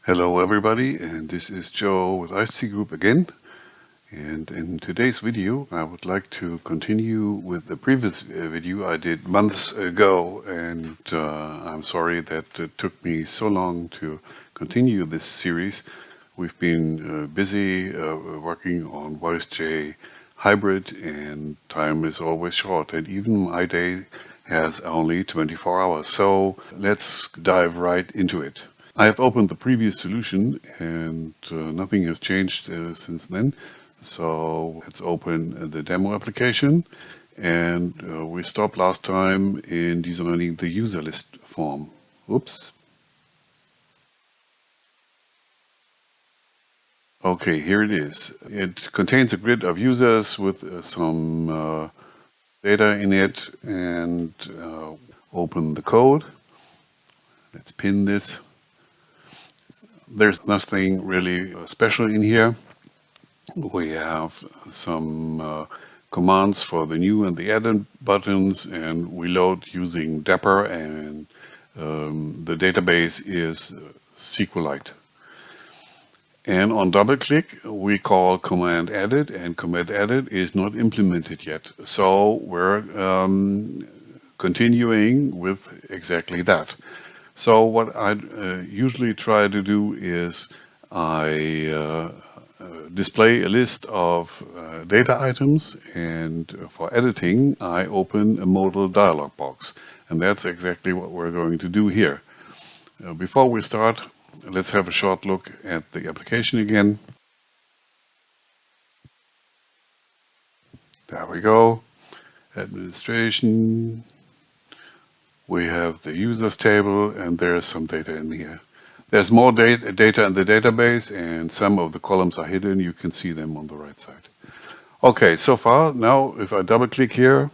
Hello everybody, and this is Joe with ICT Group again. And in today's video I would like to continue with the previous video I did months ago, and I'm sorry that it took me so long to continue this series. We've been busy working on VoiceJ hybrid, and time is always short, and even my day has only 24 hours. So let's dive right into it. I have opened the previous solution and nothing has changed since then. So let's open the demo application, and we stopped last time in designing the user list form. Oops. Okay, here it is. It contains a grid of users with some data in it, and open the code. Let's pin this. There's nothing really special in here. We have some commands for the new and the added buttons, and we load using Dapper, and the database is Sqlite. And on double click we call command added, and command added is not implemented yet. So we're continuing with exactly that. So what I usually try to do is I display a list of data items, and for editing I open a modal dialog box, and that's exactly what we're going to do here. Before we start, let's have a short look at the application again. There we go. Administration. We have the users table, and there's some data in here. There's more data in the database, and some of the columns are hidden. You can see them on the right side. Okay, so far. Now, if I double click here,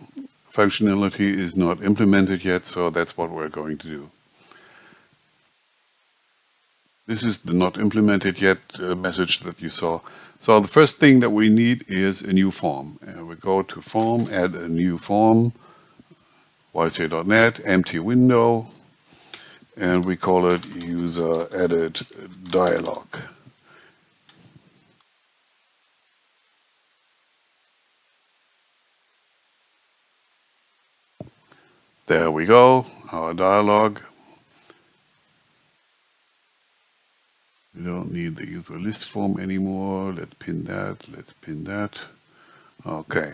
functionality is not implemented yet, so that's what we're going to do. This is the not implemented yet message that you saw. So the first thing that we need is a new form. We go to form, add a new form, VoiceJ.net, empty window, and we call it user added dialog. There we go, our dialog. We don't need the user list form anymore. Let's pin that, let's pin that. Okay.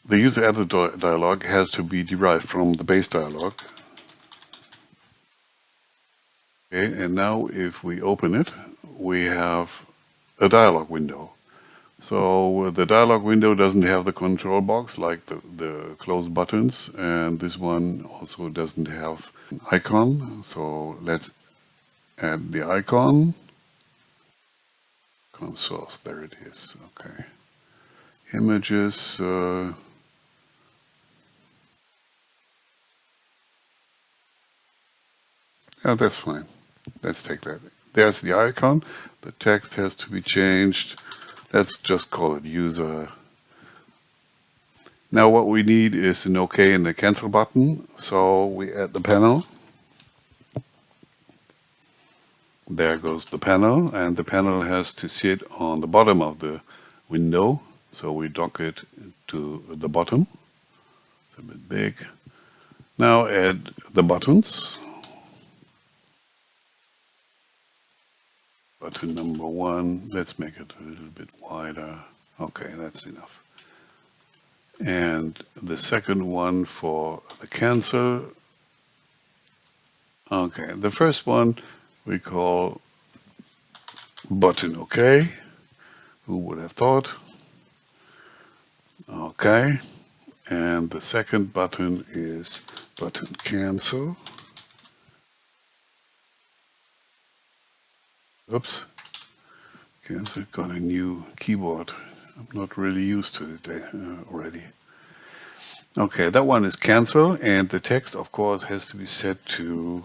The user added dialog has to be derived from the base dialog. Okay, and now if we open it, we have a dialog window. So the dialog window doesn't have the control box like the close buttons, and this one also doesn't have an icon. So let's add the icon. Source, there it is. Okay. Images. Yeah, that's fine. Let's take that. There's the icon. The text has to be changed. Let's just call it user. Now what we need is an OK and a cancel button. So we add the panel. There goes the panel, and the panel has to sit on the bottom of the window. So we dock it to the bottom. It's a bit big. Now add the buttons. Button number 1, let's make it a little bit wider. Okay, that's enough. And the second one for the cancel. Okay, the first one we call button OK. Who would have thought? Okay, and the second button is button cancel. Oops, cancel, got a new keyboard. I'm not really used to it already. Okay, that one is cancel, and the text, of course, has to be set to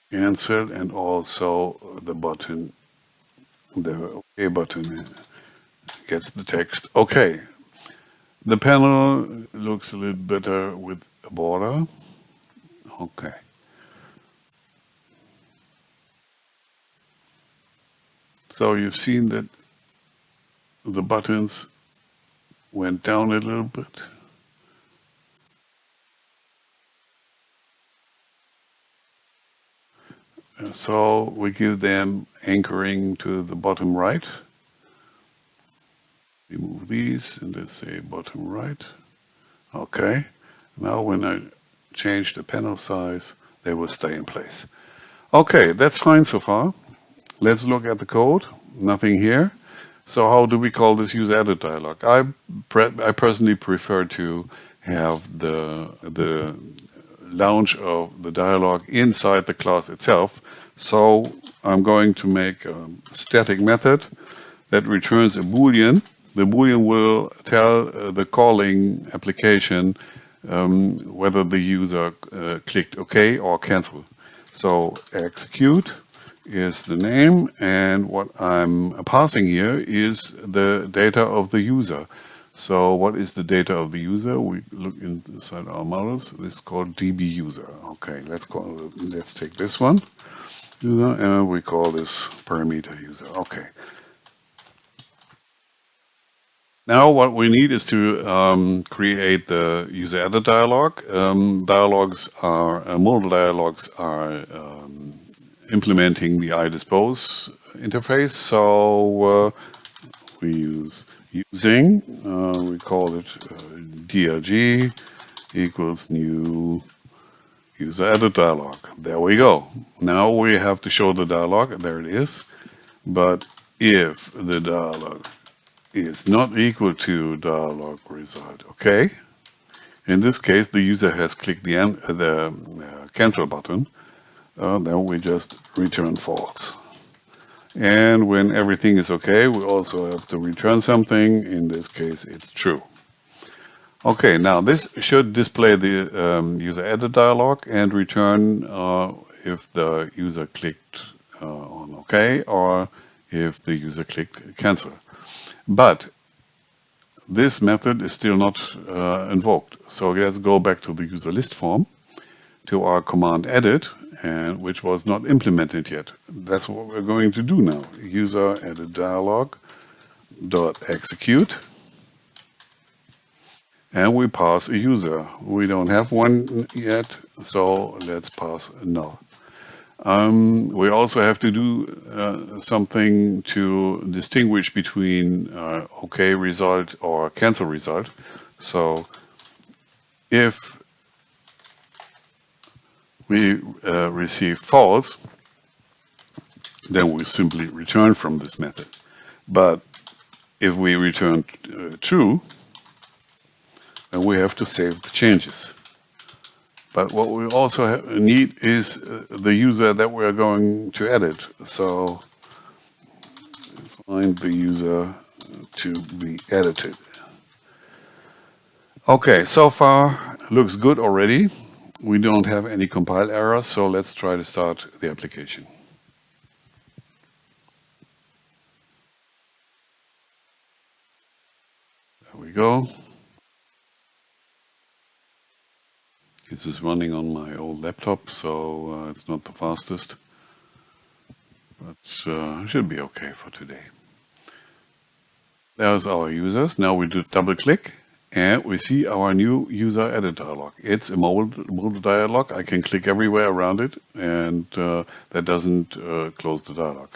cancel, and also the button, the OK button, gets the text. Okay, the panel looks a little better with a border. Okay. So you've seen that the buttons went down a little bit. So we give them anchoring to the bottom right. Remove these and let's say bottom right. Okay. Now when I change the panel size, they will stay in place. Okay, that's fine so far. Let's look at the code. Nothing here. So how do we call this user edit dialog? I personally prefer to have the launch of the dialog inside the class itself. So I'm going to make a static method that returns a Boolean. The Boolean will tell the calling application whether the user clicked OK or cancel. So execute is the name, and what I'm passing here is the data of the user. So what is the data of the user? We look inside our models. This is called DB user. Okay, let's take this one, and we call this parameter user. Okay. Now what we need is to create the user edit dialog. Modal dialogs are implementing the iDispose interface. So we use using, we call it DRG equals new user edit dialog. There we go. Now we have to show the dialog. There it is. But if the dialog is not equal to dialog result, okay? In this case, the user has clicked the cancel button. Then we just return false. And when everything is okay, we also have to return something. In this case, it's true. Okay, now this should display the user edit dialog and return if the user clicked on OK or if the user clicked cancel. But this method is still not invoked. So let's go back to the user list form, to our command edit, and which was not implemented yet. That's what we're going to do now. User edit dialog dot execute, and we pass a user. We don't have one yet, so let's pass null. We also have to do something to distinguish between OK result or cancel result. So if we receive false, then we simply return from this method. But if we return true, then we have to save the changes. But what we also need is the user that we are going to edit. So find the user to be edited. Okay, so far looks good already. We don't have any compile errors, so let's try to start the application. There we go. This is running on my old laptop, so it's not the fastest, but it should be okay for today. There's our users. Now we do double click and we see our new user edit dialog. It's a modal dialog. I can click everywhere around it, and that doesn't close the dialog.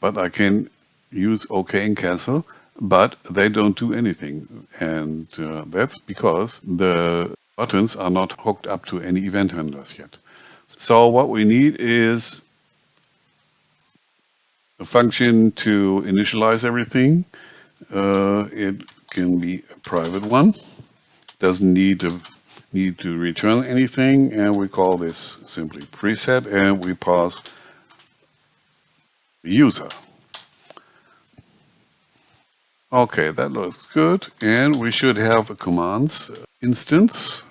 But I can use OK and cancel, but they don't do anything. And that's because the buttons are not hooked up to any event handlers yet. So what we need is a function to initialize everything. It can be a private one. Doesn't need to return anything, and we call this simply preset, and we pass user. Okay, that looks good, and we should have a commands instance,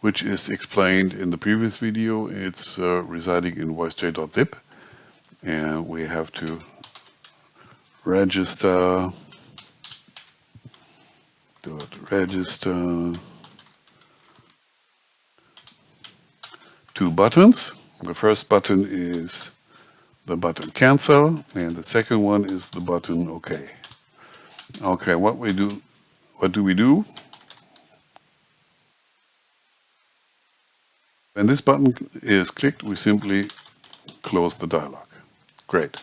which is explained in the previous video. It's residing in voicej.lib, and we have to register two buttons. The first button is the button cancel, and the second one is the button OK. Okay, what do we do? When this button is clicked, we simply close the dialog. Great.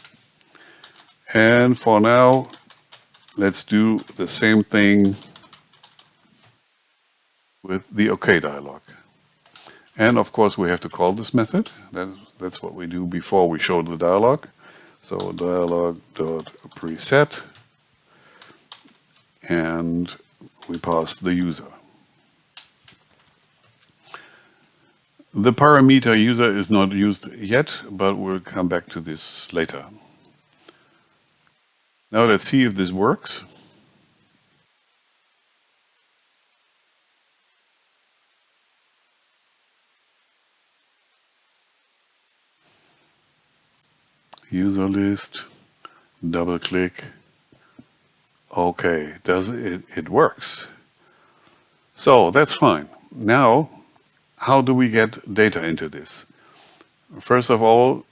And for now, let's do the same thing with the OK dialog. And of course, we have to call this method. That's what we do before we show the dialog. So dialog.preset, and we pass the user. The parameter user is not used yet, but we'll come back to this later. Now let's see if this works. User list, double click. Okay, it works. So that's fine. Now, how do we get data into this? First of all,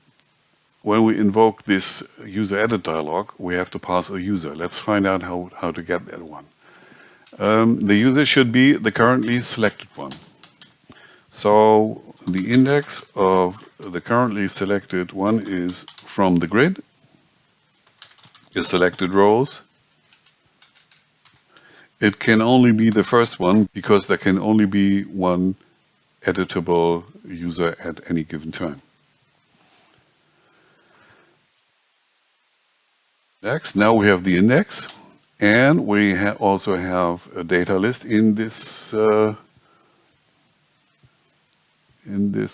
when we invoke this user edit dialog, we have to pass a user. Let's find out how to get that one. The user should be the currently selected one. So the index of the currently selected one is from the grid, the selected rows. It can only be the first one because there can only be one editable user at any given time. Next, now we have the index, and we also have a data list in this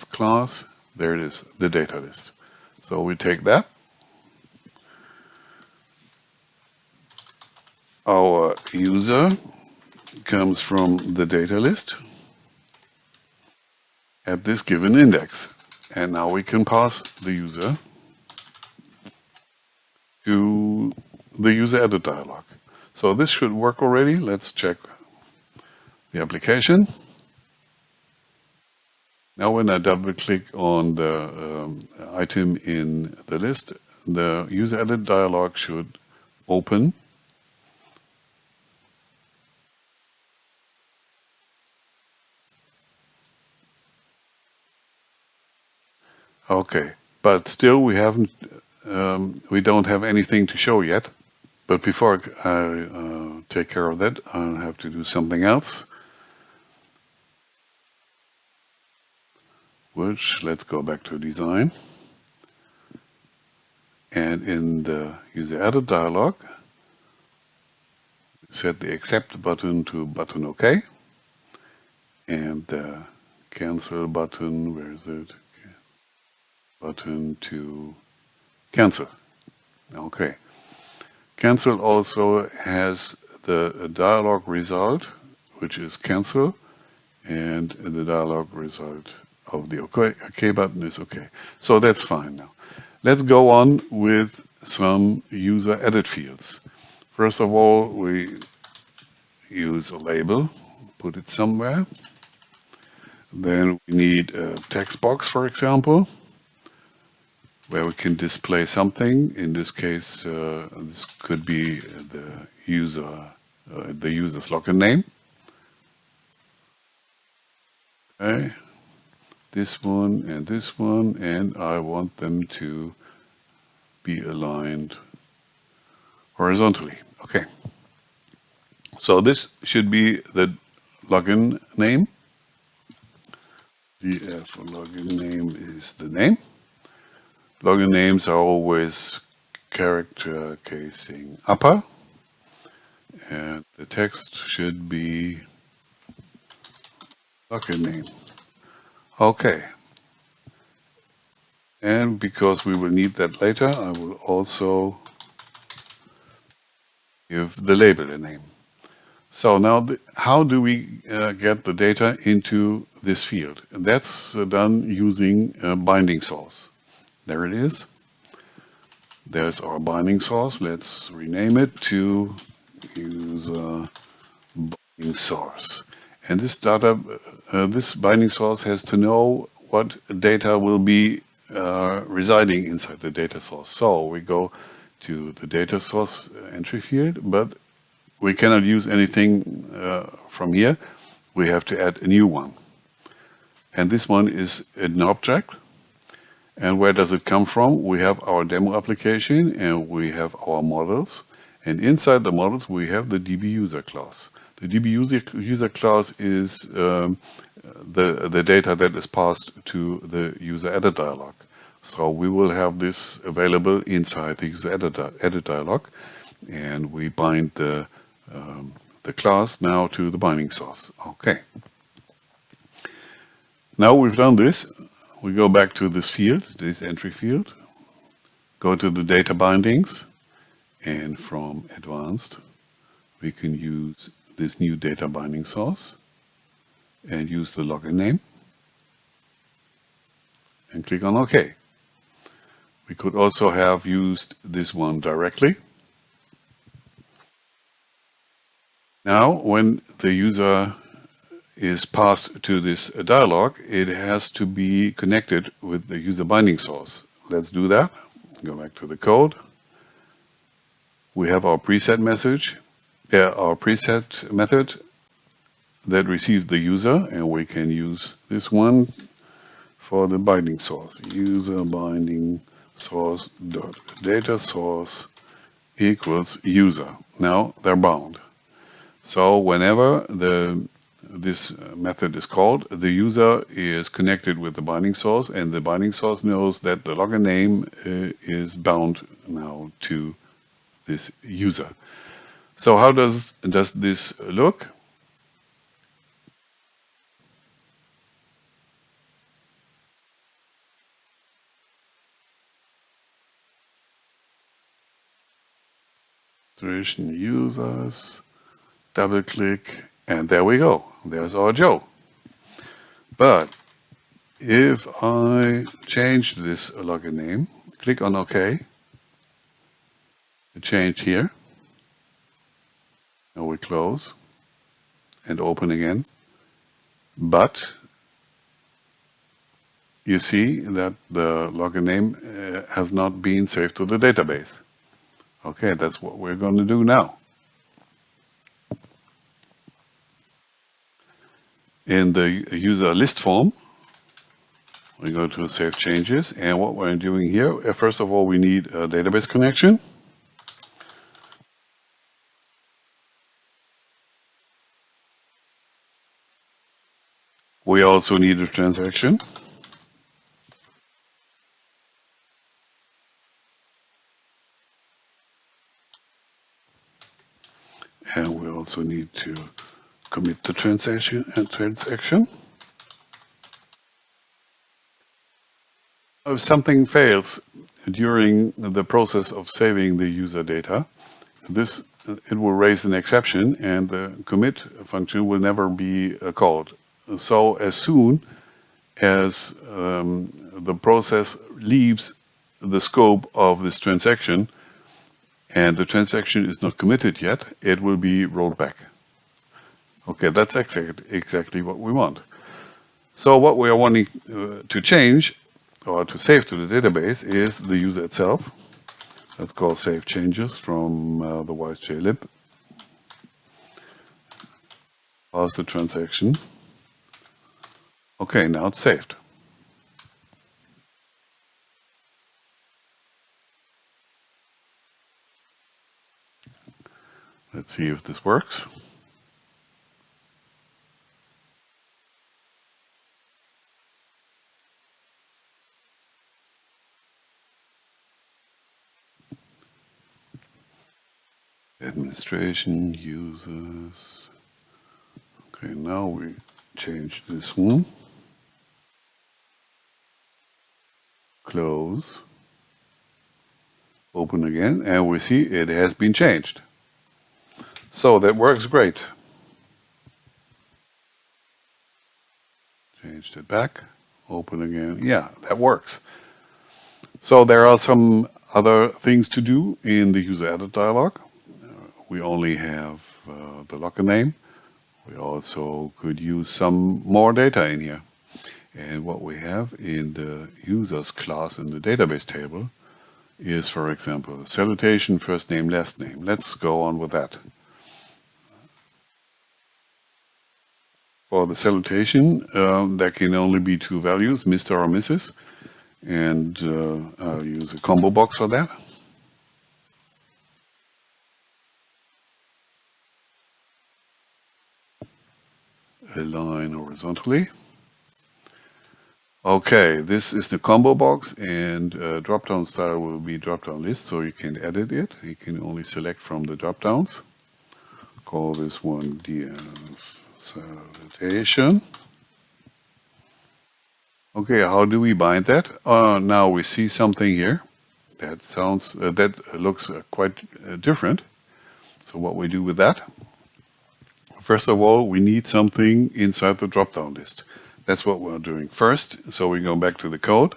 class. There it is, the data list. So we take that. Our user comes from the data list at this given index. And now we can pass the user to the user edit dialog. So this should work already. Let's check the application. Now when I double click on the item in the list, the user edit dialog should open. Okay, but still we don't have anything to show yet. But before I take care of that, I'll have to do something else. Which, let's go back to design. And in the user edit dialog, set the accept button to button OK. And the cancel button, where is it? Button to cancel. Okay. Cancel also has the dialog result, which is cancel, and the dialog result of the OK button is OK. So that's fine now. Let's go on with some user edit fields. First of all, we use a label, put it somewhere. Then we need a text box, for example, where we can display something. In this case, this could be the user's login name. Okay, this one, and I want them to be aligned horizontally. Okay, so this should be the login name. DF login name is the name. Login names are always character casing upper, and the text should be login name. Okay. And because we will need that later, I will also give the label a name. So now, how do we get the data into this field? And that's done using a binding source. There it is. There's our binding source. Let's rename it to user binding source. And this binding source has to know what data will be residing inside the data source. So we go to the data source entry field, but we cannot use anything from here. We have to add a new one. And this one is an object. And where does it come from? We have our demo application and we have our models. And inside the models, we have the DB user class. The DB user class is the data that is passed to the user edit dialog. So we will have this available inside the user edit dialog, and we bind the class now to the binding source. Okay. Now we've done this, we go back to this field, this entry field, go to the data bindings, and from advanced, we can use this new data binding source and use the login name and click on OK. We could also have used this one directly. Now, when the user is passed to this dialog, it has to be connected with the user binding source. Let's do that. Go back to the code. We have our preset message, our preset method that receives the user, and we can use this one for the binding source. User binding source dot data source equals user. Now they're bound. So whenever this method is called, the user is connected with the binding source, and the binding source knows that the login name is bound now to this user. So how does this look? Duration users, double click, and there we go. There's our Joe. But if I change this login name, click on OK, change here. Now we close and open again. But you see that the login name has not been saved to the database. Okay, that's what we're going to do now. In the user list form, we go to Save Changes, and what we're doing here, first of all, we need a database connection. We also need a transaction. And we also need to commit the transaction. If something fails during the process of saving the user data, it will raise an exception, and the commit function will never be called. So as soon as the process leaves the scope of this transaction and the transaction is not committed yet, it will be rolled back. Okay, that's exactly what we want. So what we are wanting to change or to save to the database is the user itself. Let's call Save Changes from the WiseJlib. Pause the transaction. Okay, now it's saved. Let's see if this works. Administration, users. Okay, now we change this one. Close. Open again, and we see it has been changed. So that works great. Changed it back. Open again. Yeah, that works. So there are some other things to do in the user edit dialog. We only have the login name. We also could use some more data in here. And what we have in the users class in the database table is, for example, salutation, first name, last name. Let's go on with that. For the salutation, there can only be two values, Mr. or Mrs. And I'll use a combo box for that. Align horizontally. Okay, this is the combo box, and drop-down style will be drop-down list, so you can edit it. You can only select from the drop-downs. Call this one salutation. Okay, how do we bind that? Now we see something here that sounds that looks quite different. So what we do with that? First of all, we need something inside the drop-down list. That's what we're doing first. So we go back to the code,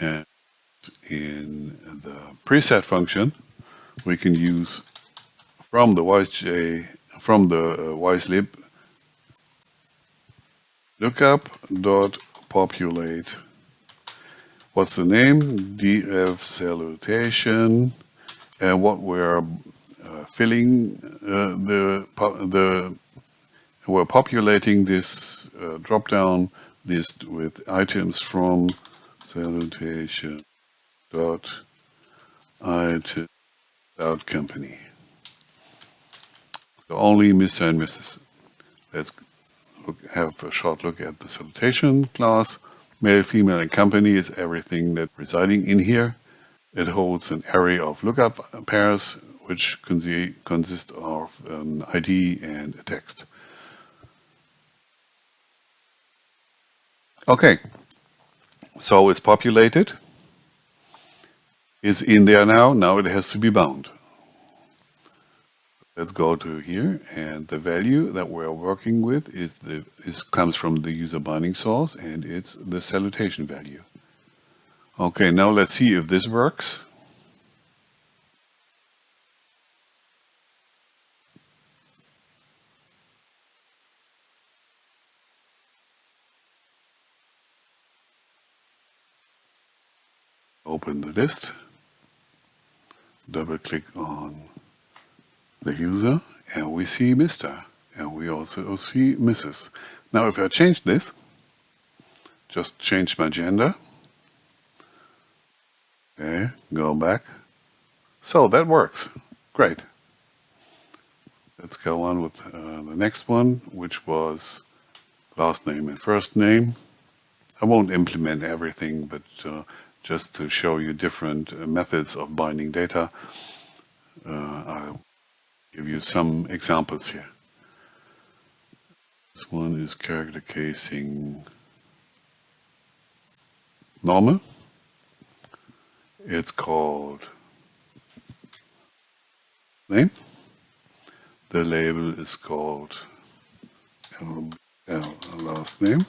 and in the preset function, we can use from the wiselib lookup.populate. What's the name? df salutation, and what we're filling we're populating this drop-down list with items from salutation dot item dot company. So only Mr. and Mrs. Let's have a short look at the salutation class. Male, female, and company is everything that's residing in here. It holds an array of lookup pairs, which consist of an ID and a text. Okay, so it's populated. It's in there now. Now it has to be bound. Let's go to here, and the value that we're working with comes from the user binding source, and it's the salutation value. Okay, now let's see if this works. Open the list, double click on the user, and we see Mr. and we also see Mrs. Now if I change this, just change my gender, okay, go back. So that works, great. Let's go on with the next one, which was last name and first name. I won't implement everything, but just to show you different methods of binding data, I'll give you some examples here. This one is character casing normal. It's called name. The label is called last name.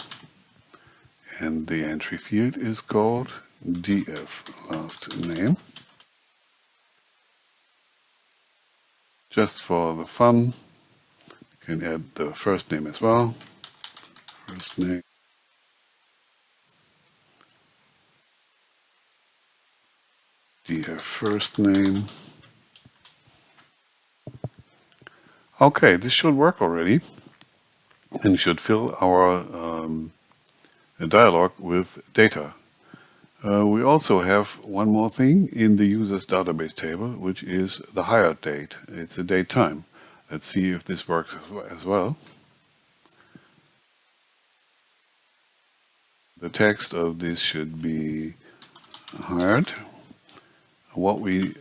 And the entry field is called df last name. Just for the fun, you can add the first name as well. First name. df first name. Okay, this should work already, and should fill our dialog with data. We also have one more thing in the user's database table, which is the hired date. It's a date time. Let's see if this works as well. The text of this should be hired. What we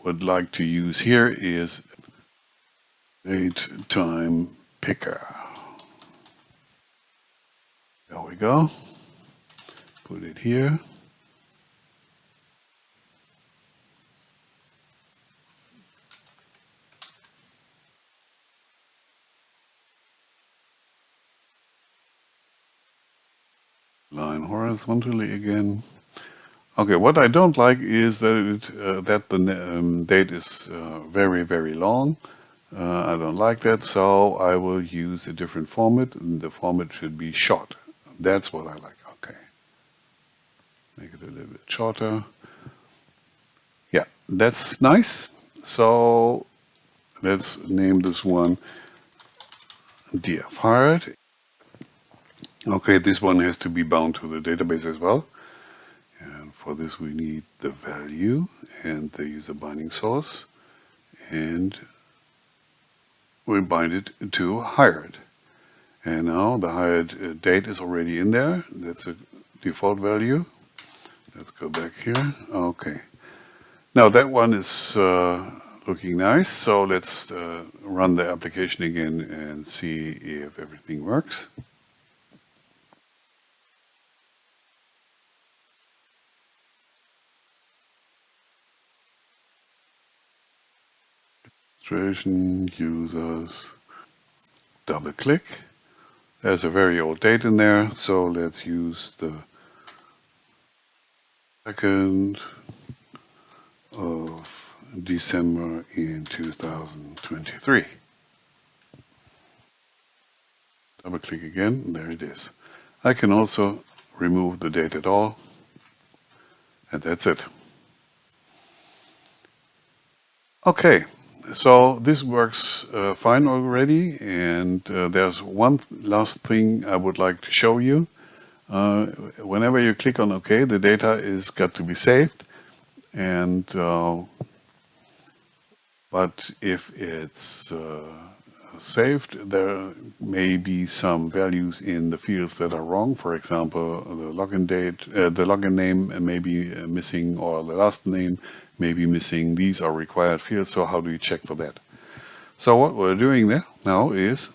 would like to use here is date time picker. There we go. Put it here. Line horizontally again. Okay, what I don't like is that that the date is very, very long. I don't like that, so I will use a different format, and the format should be short. That's what I like. Okay. Make it a little bit shorter. Yeah, that's nice. So let's name this one df hired. Okay, this one has to be bound to the database as well. And for this we need the value and the user binding source, and we bind it to hired. And now the hired date is already in there. That's a default value. Let's go back here. Okay. Now that one is looking nice. So let's run the application again and see if everything works. Registration, users, double click. There's a very old date in there, so let's use the 2nd of December in 2023. Double click again, there it is. I can also remove the date at all, and that's it. Okay, so this works fine already, and there's one last thing I would like to show you. Whenever you click on OK, the data is got to be saved, and but if it's saved, there may be some values in the fields that are wrong. For example, the login date, the login name may be missing, or the last name may be missing. These are required fields, so how do you check for that? So what we're doing there now is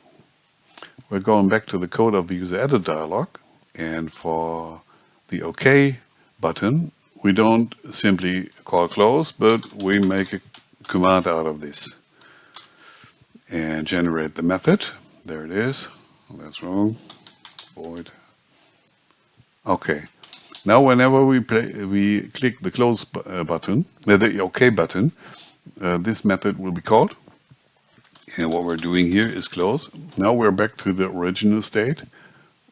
we're going back to the code of the user edit dialog, and for the OK button, we don't simply call close, but we make a command out of this and generate the method. There it is. That's wrong. Void. Okay. Now, whenever we click the close button, the OK button, this method will be called. And what we're doing here is close. Now we're back to the original state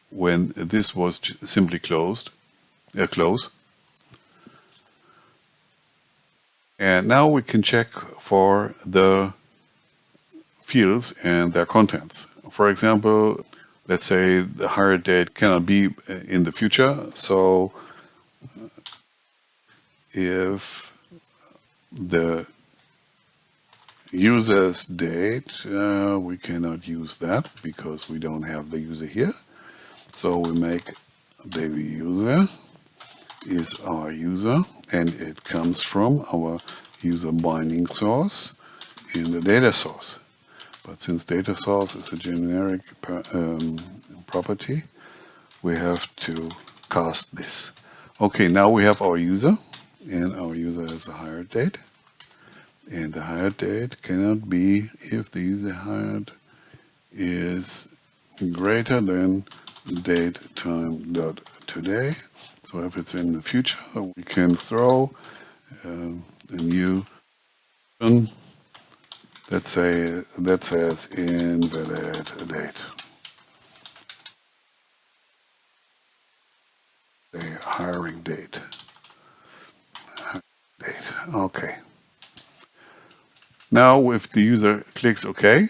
when this was simply close. And now we can check for the fields and their contents. For example, let's say the hired date cannot be in the future. So if the user's date, we cannot use that because we don't have the user here. So we make baby user is our user, and it comes from our user binding source in the data source. But since data source is a generic property, we have to cast this. Okay, now we have our user, and our user has a hired date. And the hired date cannot be if the user hired is greater than date time dot today. So if it's in the future, we can throw a new button that says invalid date. The hiring date. Okay. Now, if the user clicks OK,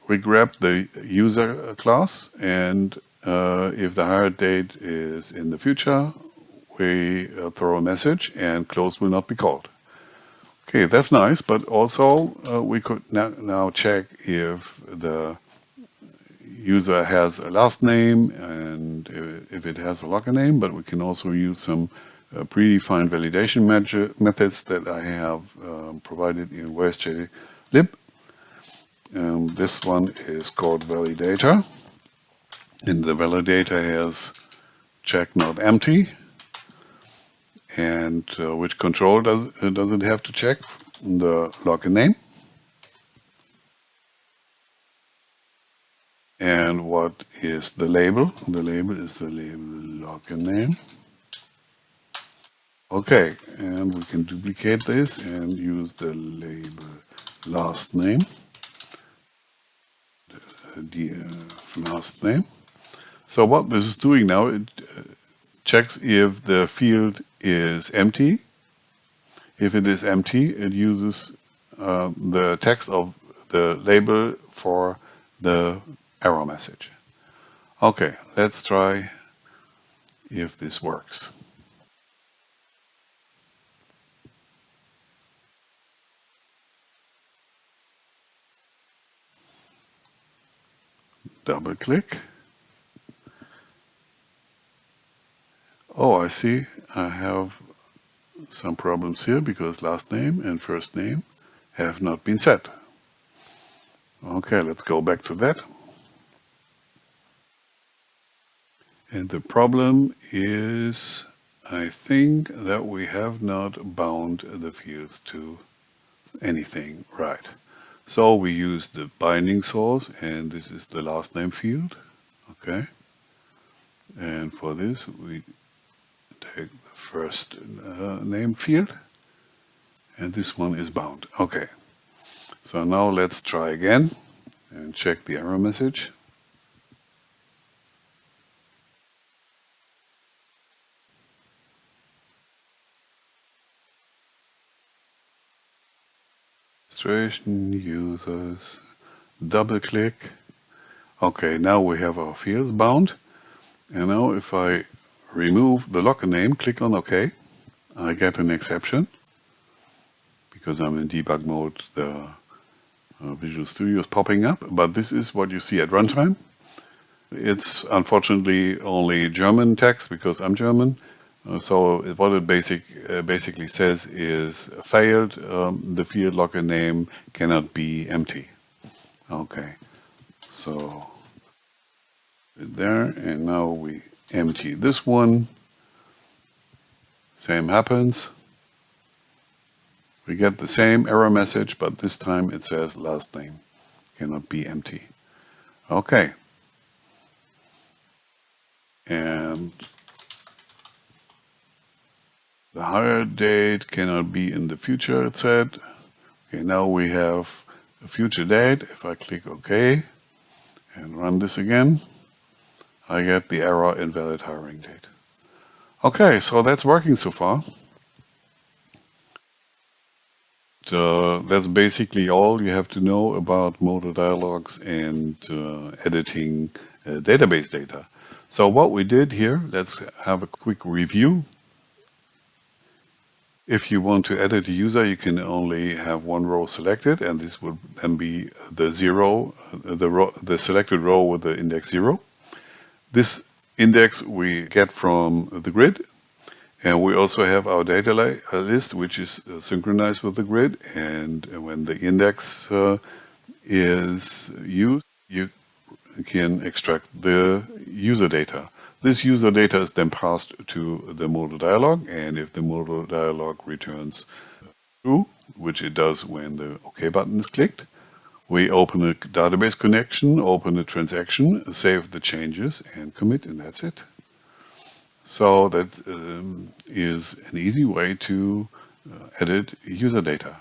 we grab the user class, and if the hired date is in the future, we throw a message, and close will not be called. Okay, that's nice, but also we could now check if the user has a last name and if it has a login name, but we can also use some predefined validation methods that I have provided in where's.jlib. This one is called validator, and the validator has check not empty. And which control does it have to check? The login name. And what is the label? The label is the label login name. Okay, and we can duplicate this and use the label last name. the last name. So what this is doing now, it checks if the field is empty. If it is empty, it uses the text of the label for the error message. Okay, let's try if this works. Double click. Oh, I see. I have some problems here because last name and first name have not been set. Okay, let's go back to that. And the problem is, I think that we have not bound the fields to anything, right? So we use the binding source, and this is the last name field, okay? And for this, we take the first name field, and this one is bound. Okay, so now let's try again and check the error message. Registration, users, double click. Okay, now we have our fields bound. And now if I remove the locker name, click on OK, I get an exception. Because I'm in debug mode, the Visual Studio is popping up, but this is what you see at runtime. It's unfortunately only German text because I'm German. So what it basically says is failed, the field locker name cannot be empty. Okay, so there, and now we empty this one. Same happens. We get the same error message, but this time it says last name cannot be empty. Okay. And the hire date cannot be in the future, it said. Okay, now we have a future date. If I click OK and run this again, I get the error invalid hiring date. Okay, so that's working so far. That's basically all you have to know about Modal Dialogs and editing database data. So what we did here, let's have a quick review. If you want to edit a user, you can only have one row selected, and this would then be the zero, the selected row with the index 0. This index we get from the grid, and we also have our data list, which is synchronized with the grid, and when the index is used, you can extract the user data. This user data is then passed to the Modal Dialog, and if the Modal Dialog returns true, which it does when the OK button is clicked, we open a database connection, open a transaction, save the changes, and commit, and that's it. So that is an easy way to edit user data.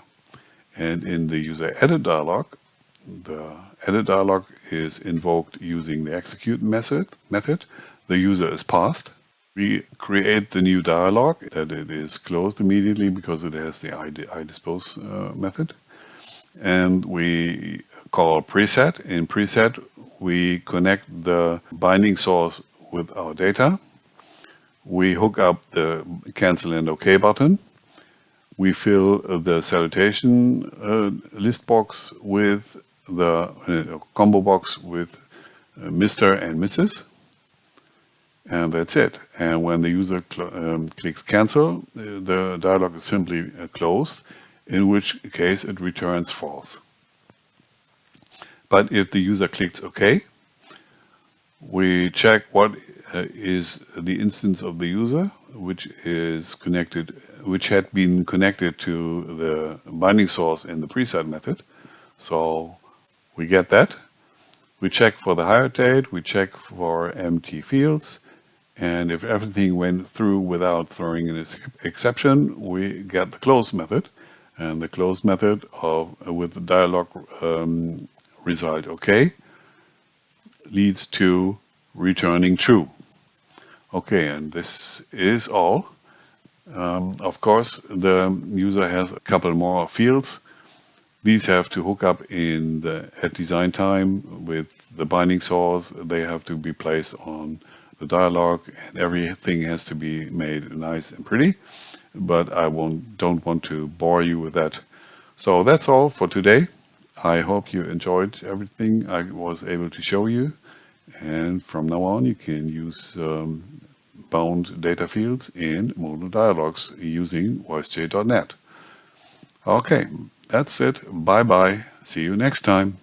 And in the user edit dialog, the edit dialog is invoked using the execute method. The user is passed. We create the new dialog that it is closed immediately because it has the iDispose method. And we call preset. In preset, we connect the binding source with our data. We hook up the cancel and OK button. We fill the salutation list box with the combo box with Mr. and Mrs. And that's it. And when the user clicks cancel, the dialog is simply closed, in which case it returns false. But if the user clicks OK, we check what is the instance of the user, which had been connected to the binding source in the preset method. So we get that. We check for the hire date, we check for empty fields, and if everything went through without throwing an exception, we get the close method. And the close method with the dialog result OK leads to returning true. Okay, and this is all. Of course, the user has a couple more fields. These have to hook up at design time with the binding source. They have to be placed on the dialog, and everything has to be made nice and pretty. But I don't want to bore you with that. So that's all for today. I hope you enjoyed everything I was able to show you. And from now on, you can use bound data fields in Modal Dialogs using voicej.net. Okay, that's it. Bye-bye. See you next time.